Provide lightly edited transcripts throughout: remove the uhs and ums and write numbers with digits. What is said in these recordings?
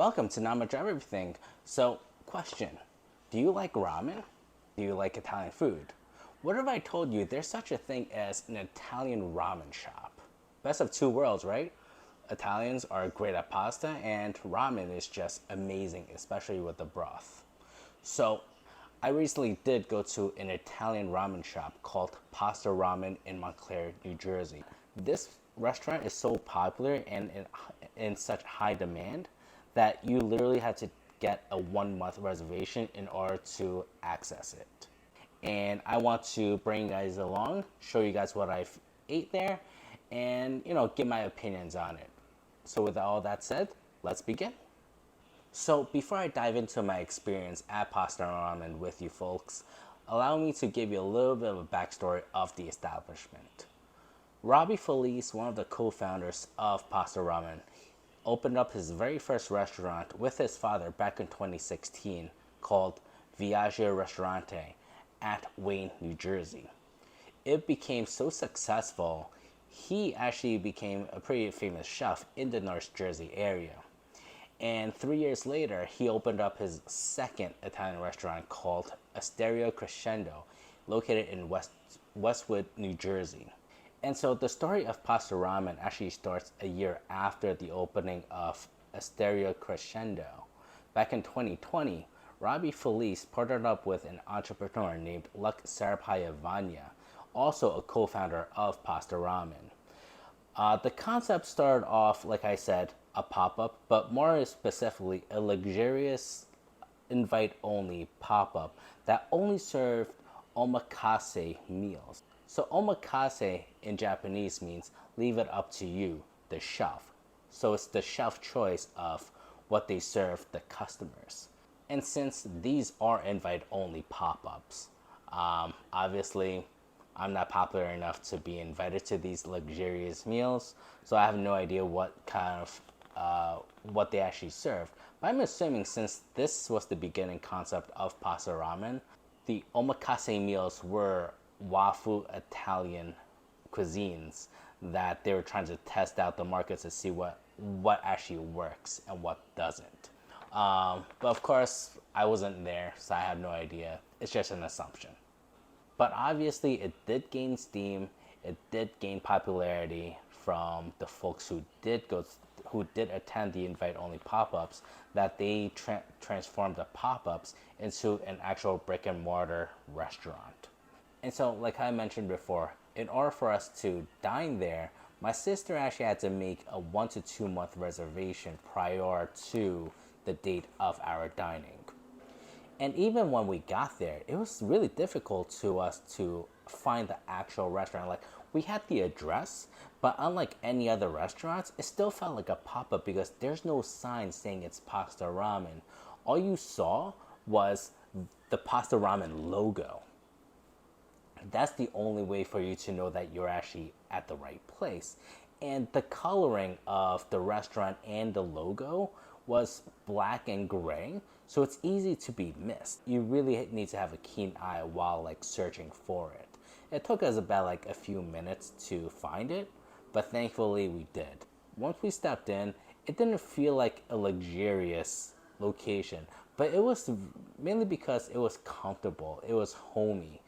welcome to Not Much of Everything. So, question, do you like ramen? Do you like Italian food? What if I told you there's such a thing as an Italian ramen shop? Best of two worlds, right? Italians are great at pasta, and ramen is just amazing, especially with the broth. So, I recently did go to an Italian ramen shop called PastaRamen in Montclair, New Jersey. This restaurant is so popular and in such high demand that you literally had to get a 1 month reservation in order to access it. And I want to bring you guys along, show you guys what I ate there, and give my opinions on it. So with all that said, let's begin. So before I dive into my experience at Pasta Ramen with you folks, allow me to give you a little bit of a backstory of the establishment. Robbie Felice, one of the co-founders of Pasta Ramen, opened up his very first restaurant with his father back in 2016 called Viaggio Ristorante at Wayne, New Jersey. It became so successful, he actually became a pretty famous chef in the North Jersey area. And 3 years later, he opened up his second Italian restaurant called Asterio Crescendo, located in Westwood, New Jersey. And so the story of Pasta Ramen actually starts a year after the opening of Asterio Crescendo. Back in 2020, Robbie Felice partnered up with an entrepreneur named Luc Sarapaya-Vanya, also a co-founder of Pasta Ramen. The concept started off, like I said, a pop-up, but more specifically, a luxurious invite-only pop-up that only served omakase meals. So omakase in Japanese means leave it up to you, the chef. So it's the chef choice of what they serve the customers. And since these are invite-only pop-ups, obviously I'm not popular enough to be invited to these luxurious meals, so I have no idea what kind of what they actually serve. But I'm assuming since this was the beginning concept of Pasta Ramen, the omakase meals were Wafu Italian cuisines that they were trying to test out the market to see what actually works and what doesn't. But of course, I wasn't there, so I have no idea. It's just an assumption. But obviously, it did gain steam. It did gain popularity from the folks who did attend the invite-only pop-ups. That they transformed the pop-ups into an actual brick-and-mortar restaurant. And so, like I mentioned before, in order for us to dine there, my sister actually had to make a 1 to 2 month reservation prior to the date of our dining. And even when we got there, it was really difficult to us to find the actual restaurant. Like, we had the address, but unlike any other restaurants, it still felt like a pop-up because there's no sign saying it's Pasta Ramen. All you saw was the Pasta Ramen logo. That's the only way for you to know that you're actually at the right place. And the coloring of the restaurant and the logo was black and gray, so it's easy to be missed. You really need to have a keen eye while searching for it. It took us about a few minutes to find it, but thankfully we did. Once we stepped in, it didn't feel like a luxurious location, but it was mainly because it was comfortable, it was homey.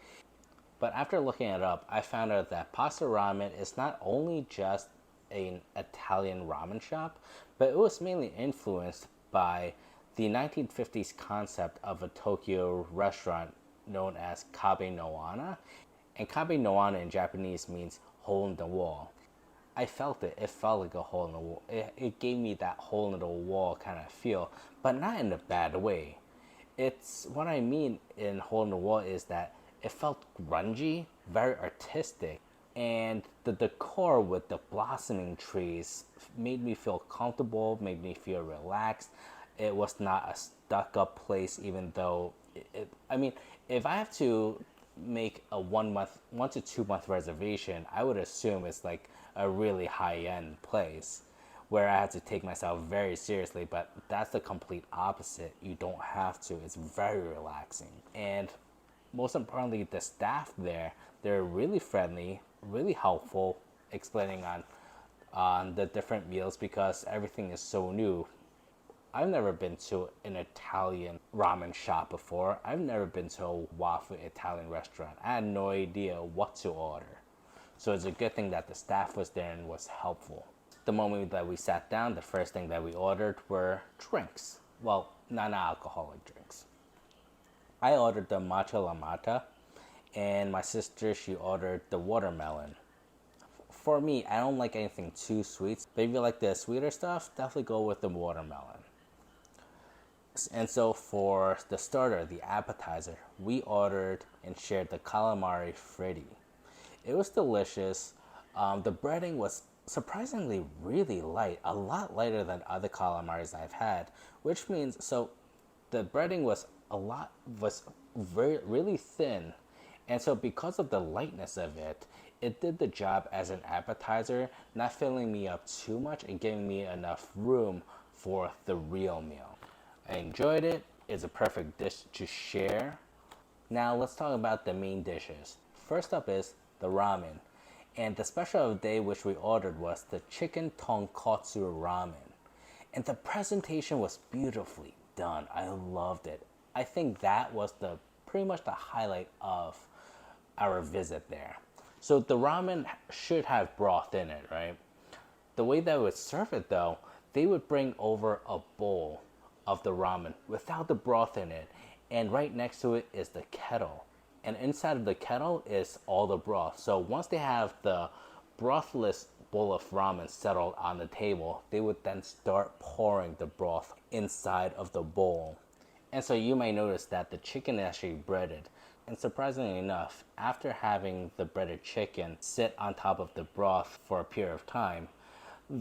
But after looking it up, I found out that Pasta Ramen is not only just an Italian ramen shop, but it was mainly influenced by the 1950s concept of a Tokyo restaurant known as Kabe no Ana. And Kabe no Ana in Japanese means hole in the wall. I felt it. It felt like a hole in the wall. It gave me that hole in the wall kind of feel, but not in a bad way. It's what I mean in hole in the wall is that it felt grungy, very artistic, and the decor with the blossoming trees made me feel comfortable, made me feel relaxed. It was not a stuck-up place, even though if I have to make a 1 to 2 month reservation, I would assume it's like a really high-end place where I have to take myself very seriously, but that's the complete opposite. You don't have to. It's very relaxing. And most importantly, the staff there, they're really friendly, really helpful, explaining on the different meals because everything is so new. I've never been to an Italian ramen shop before. I've never been to a Wafu Italian restaurant. I had no idea what to order. So it's a good thing that the staff was there and was helpful. The moment that we sat down, the first thing that we ordered were drinks. Well, non-alcoholic drinks. I ordered the Matcha Limonatta, and my sister, she ordered the watermelon. For me, I don't like anything too sweet, but if you like the sweeter stuff, definitely go with the watermelon. And so for the starter, the appetizer, we ordered and shared the Calamari Fritti. It was delicious. The breading was surprisingly really light, a lot lighter than other calamaris I've had, which means, so the breading was really thin. And so because of the lightness of it, it did the job as an appetizer, not filling me up too much and giving me enough room for the real meal. I enjoyed it. It's a perfect dish to share. Now let's talk about the main dishes. First up is the ramen. And the special of the day which we ordered was the chicken tonkotsu ramen. And the presentation was beautifully done. I loved it. I think that was pretty much the highlight of our visit there. So the ramen should have broth in it, right? The way that would serve it though, they would bring over a bowl of the ramen without the broth in it, and right next to it is the kettle, and inside of the kettle is all the broth. So once they have the brothless bowl of ramen settled on the table, they would then start pouring the broth inside of the bowl. And so you may notice that the chicken is actually breaded. And surprisingly enough, after having the breaded chicken sit on top of the broth for a period of time,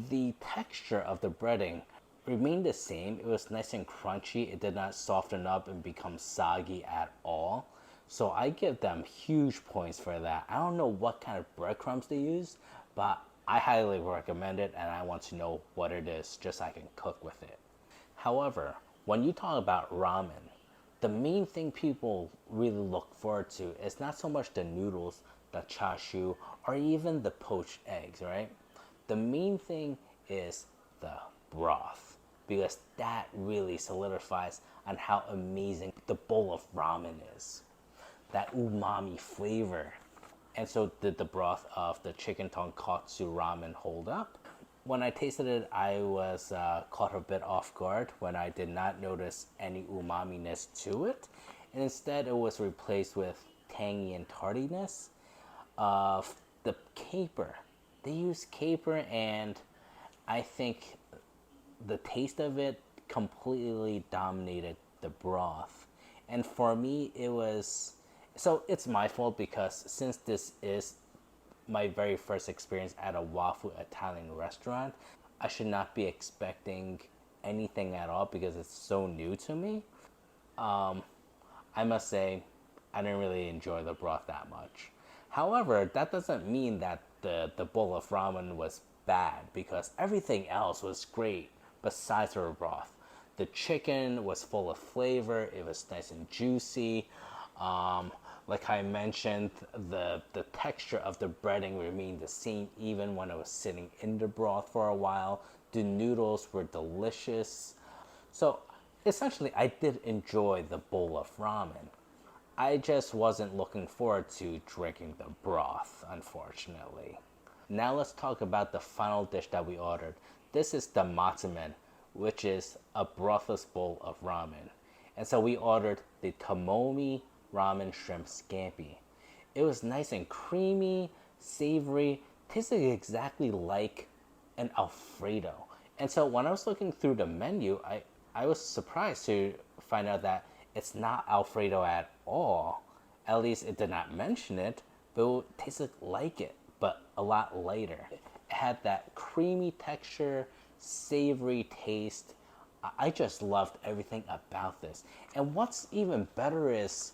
the texture of the breading remained the same. It was nice and crunchy. It did not soften up and become soggy at all. So I give them huge points for that. I don't know what kind of breadcrumbs they use, but I highly recommend it, and I want to know what it is just so I can cook with it. However, when you talk about ramen, the main thing people really look forward to is not so much the noodles, the chashu, or even the poached eggs, right? The main thing is the broth, because that really solidifies on how amazing the bowl of ramen is. That umami flavor. And so did the broth of the chicken tonkotsu ramen hold up? When I tasted it, I was caught a bit off guard when I did not notice any umami-ness to it. And instead, it was replaced with tangy and tardiness of the caper. They used caper, and I think the taste of it completely dominated the broth. And for me, it was... So it's my fault, because since this is my very first experience at a Wafu Italian restaurant, I should not be expecting anything at all because it's so new to me. I must say, I didn't really enjoy the broth that much. However, that doesn't mean that the bowl of ramen was bad, because everything else was great besides the broth. The chicken was full of flavor. It was nice and juicy. Like I mentioned, the texture of the breading remained the same even when it was sitting in the broth for a while. The noodles were delicious. So essentially, I did enjoy the bowl of ramen. I just wasn't looking forward to drinking the broth, unfortunately. Now let's talk about the final dish that we ordered. This is the matcha, which is a brothless bowl of ramen. And so we ordered the Temomi ramen shrimp scampi. It was nice and creamy, savory, tasted exactly like an Alfredo. And so when I was looking through the menu, I was surprised to find out that it's not Alfredo at all. At least it did not mention it, but it tasted like it, but a lot lighter. It had that creamy texture, savory taste. I just loved everything about this. And what's even better is,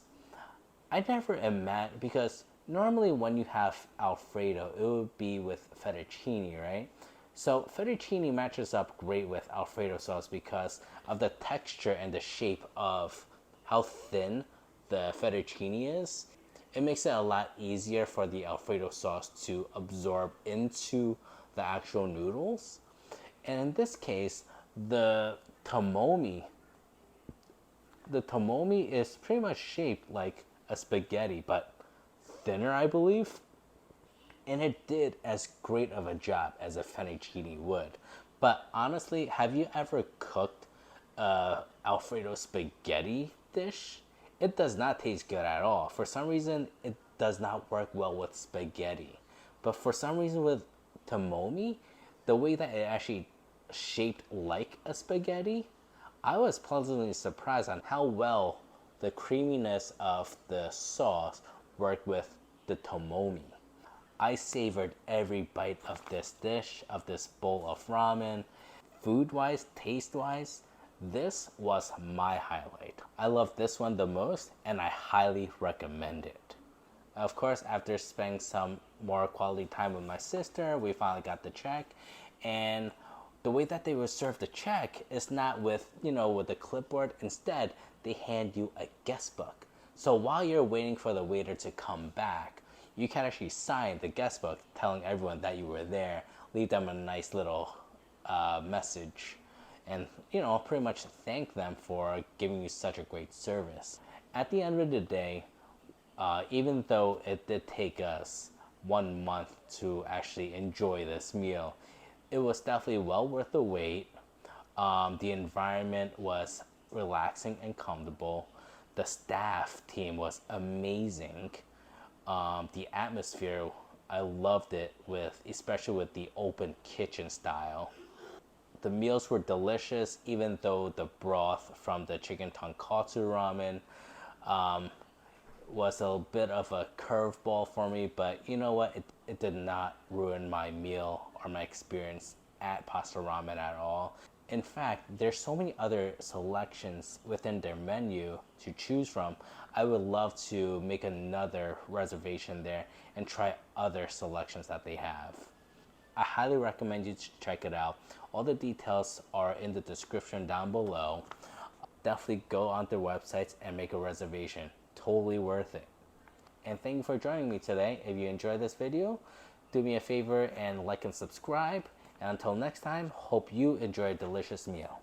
I never imagined, because normally when you have Alfredo, it would be with fettuccine, right? So fettuccine matches up great with Alfredo sauce because of the texture and the shape of how thin the fettuccine is. It makes it a lot easier for the Alfredo sauce to absorb into the actual noodles. And in this case, the Temomi. The Temomi is pretty much shaped like a spaghetti, but thinner, I believe. And it did as great of a job as a fettuccine would. But honestly, have you ever cooked Alfredo spaghetti dish? It does not taste good at all. For some reason, it does not work well with spaghetti. But for some reason with Temomi, the way that it actually shaped like a spaghetti, I was pleasantly surprised on how well the creaminess of the sauce worked with the Temomi. I savored every bite of this dish, of this bowl of ramen. Food wise, taste wise, this was my highlight. I love this one the most and I highly recommend it. Of course, after spending some more quality time with my sister, we finally got the check. And the way that they would serve the check is not with, with the clipboard. Instead, they hand you a guest book. So while you're waiting for the waiter to come back, you can actually sign the guest book telling everyone that you were there, leave them a nice little message, and pretty much thank them for giving you such a great service. At the end of the day, even though it did take us 1 month to actually enjoy this meal, it was definitely well worth the wait. The environment was relaxing and comfortable. The staff team was amazing. The atmosphere, I loved it, especially with the open kitchen style. The meals were delicious, even though the broth from the chicken tonkotsu ramen was a bit of a curveball for me, but you know what? It did not ruin my meal or my experience at PastaRamen at all. In fact, there's so many other selections within their menu to choose from. I would love to make another reservation there and try other selections that they have. I highly recommend you to check it out. All the details are in the description down below. Definitely go on their websites and make a reservation. Totally worth it. And thank you for joining me today. If you enjoyed this video, do me a favor and like and subscribe. And until next time, hope you enjoy a delicious meal.